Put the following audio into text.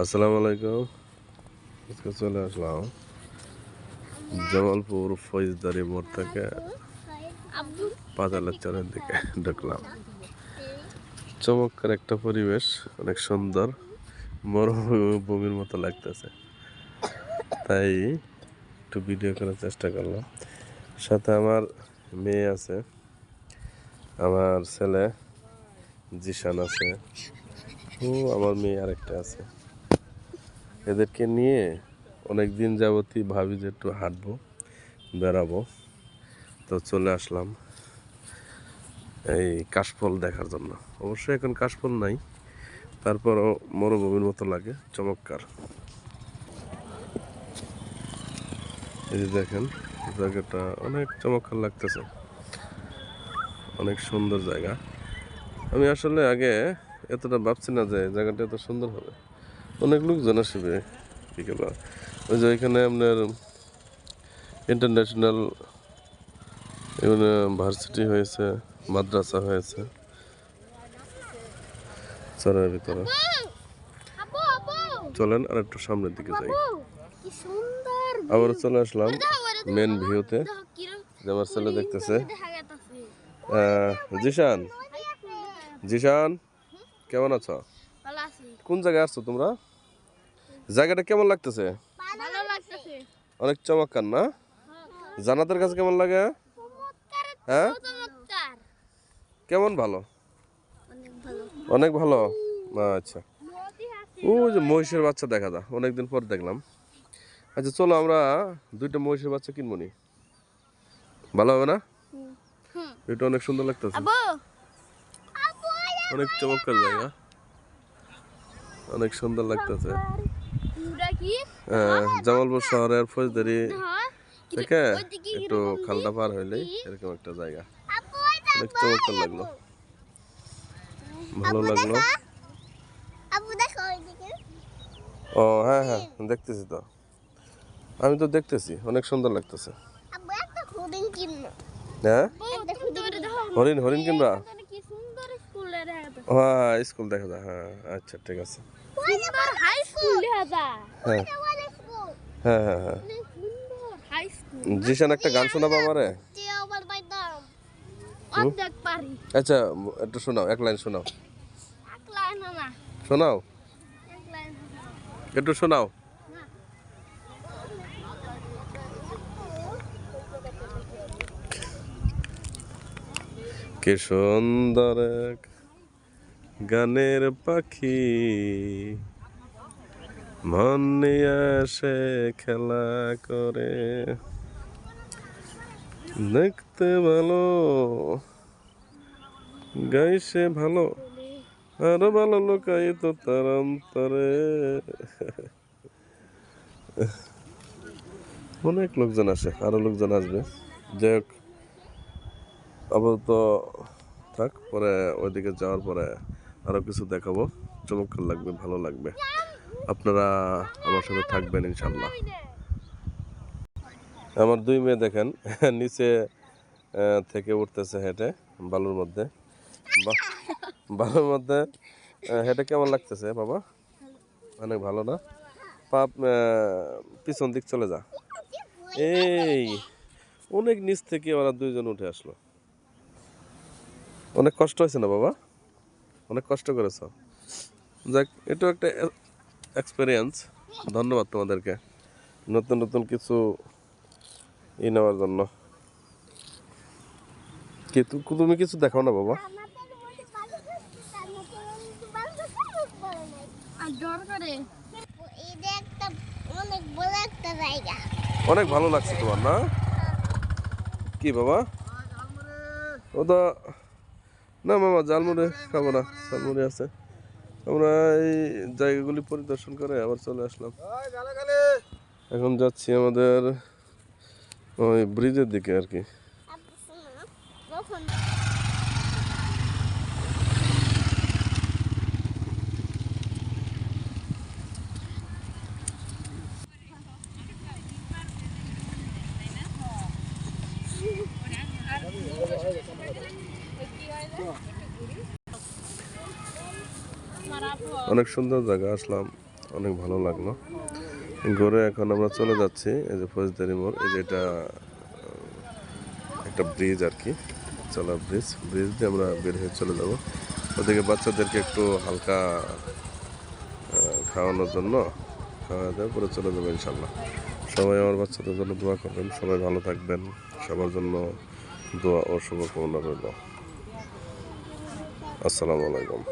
আসসালামু আলাইকুম। আজকে চলে আসলাম জামালপুর ফৌজদারি মোড় থেকে পাতালের চরের দিকে ঢুকলাম। চমৎকার একটা পরিবেশ, অনেক সুন্দর, মরুভূমির মতো লাগতেছে, তাই একটু ভিডিও করার চেষ্টা করলাম। সাথে আমার মেয়ে আছে, আমার ছেলে জিশান আছে, ও আমার মেয়ে আরেকটা আছে। এদেরকে নিয়ে অনেক দিন যাবতই ভাবি যে একটু হাঁটবো, বেড়াবো, তো চলে আসলাম এই কাশফল দেখার জন্য। অবশ্যই এখন কাশফল নাই, তারপরও মরুভূমির মতো লাগে, চমৎকার। এই যে দেখেন, জায়গাটা অনেক চমৎকার লাগতেছে, অনেক সুন্দর জায়গা। আমি আসলে আগে এতটা ভাবছি না যে জায়গাটা এত সুন্দর হবে। অনেক লোকজন আসবে বিকেলে। ওই যে ওইখানে আপনার ইন্টারন্যাশনাল ভার্সিটি হয়েছে, মাদ্রাসা হয়েছে চরের ভিতরে। চলেন আর একটু সামনের দিকে যাই। আবার চলে আসলাম মেন ভিউতে, যে আমার ছেলে দেখতেছে। জিশান, জিশান কেমন আছো? কোন জায়গায় আসছো তোমরা? জায়গাটা কেমন লাগতেছে? অনেক চমৎকার না? জান্নাতের কাছে কেমন লাগে? হ্যাঁ, কেমন? ভালো, অনেক ভালো। আচ্ছা, ও যে মহিষের বাচ্চা দেখা যায়, অনেকদিন পর দেখলাম। আচ্ছা চলো আমরা দুইটা মহিষের বাচ্চা কিনবো নি, ভালো হবে না? এটা অনেক সুন্দর লাগতেছে, অনেক চমৎকার জায়গা, অনেক সুন্দর লাগতেছে। জামালপুর শহরের ফৌজদারি থেকে একটু খালটা পার হইলেই এরকম একটা জায়গা, অনেক চমৎকার লাগলো, ভালো লাগলো। ও হ্যাঁ হ্যাঁ, দেখতেছি তো, আমি তো দেখতেছি, অনেক সুন্দর লাগতেছে। হ্যাঁ, হরিণ, হরিণ কিনবা? হ্যাঁ, স্কুল দেখা যায়। হ্যাঁ আচ্ছা, ঠিক আছে। হ্যাঁ হ্যাঁ হ্যাঁ হ্যাঁ। জিশান একটা গান শোনাবো আমারে? আচ্ছা একটু শোনাও, এক লাইন শোনাও, শোনাও একটু শোনাও। কি সুন্দর এক গানের পাখি, মন নিয়ে আসে খেলা করে, দেখতে ভালো, গাইছে ভালো, আরো ভালো লোকাই তো তার অন্তরে। অনেক লোকজন আসে, আরো লোকজন আসবে। যাই হোক, আপাতত থাক, পরে ওইদিকে যাওয়ার পরে আরো কিছু দেখাবো, চমৎকার লাগবে, ভালো লাগবে। আপনারা আমার সাথে থাকবেন ইনশাল্লাহ। আমার দুই মেয়ে দেখেন নিচে থেকে উঠতেছে হেঁটে বালুর মধ্যে। বালুর মধ্যে হেঁটে কেমন লাগতেছে বাবা? অনেক ভালো না? পাপ পিছন দিক চলে যা। এই অনেক নিচ থেকে ওরা দুইজন উঠে আসলো, অনেক কষ্ট হয়েছে না বাবা? অনেক কষ্ট করেছ। যাক, এটাও একটা এক্সপিরিয়েন্স। ধন্যবাদ তোমাদেরকে নতুন নতুন কিছু নেওয়ার জন্য। কি তুমি কিছু দেখাও না বাবা? অনেক ভালো লাগছে তোমার না? কি বাবা? ও তো না মামা, জালমুড়ি খাবো না, ঝালমুড়ি আছে। আমরা এই জায়গাগুলি পরিদর্শন করে আবার চলে আসলাম। এখন যাচ্ছি আমাদের ওই ব্রিজের দিকে আর কি। অনেক সুন্দর জায়গা, আসলাম, অনেক ভালো লাগলো। ঘুরে এখন আমরা চলে যাচ্ছি, এই যে ফৌজদারি মোড়, এই যে এটা একটা ব্রিজ আর কি, চলার ব্রিজ দিয়ে আমরা বের হয়ে চলে যাব। ওদিকে বাচ্চাদেরকে একটু হালকা খাওয়ানোর জন্য খাওয়া দাওয়া করে চলে যাবো ইনশাল্লাহ। সবাই আমার বাচ্চাদের জন্য দোয়া করবেন, সবাই ভালো থাকবেন, সবার জন্য দোয়া ও শুভকামনা রইল। আসসালামু আলাইকুম।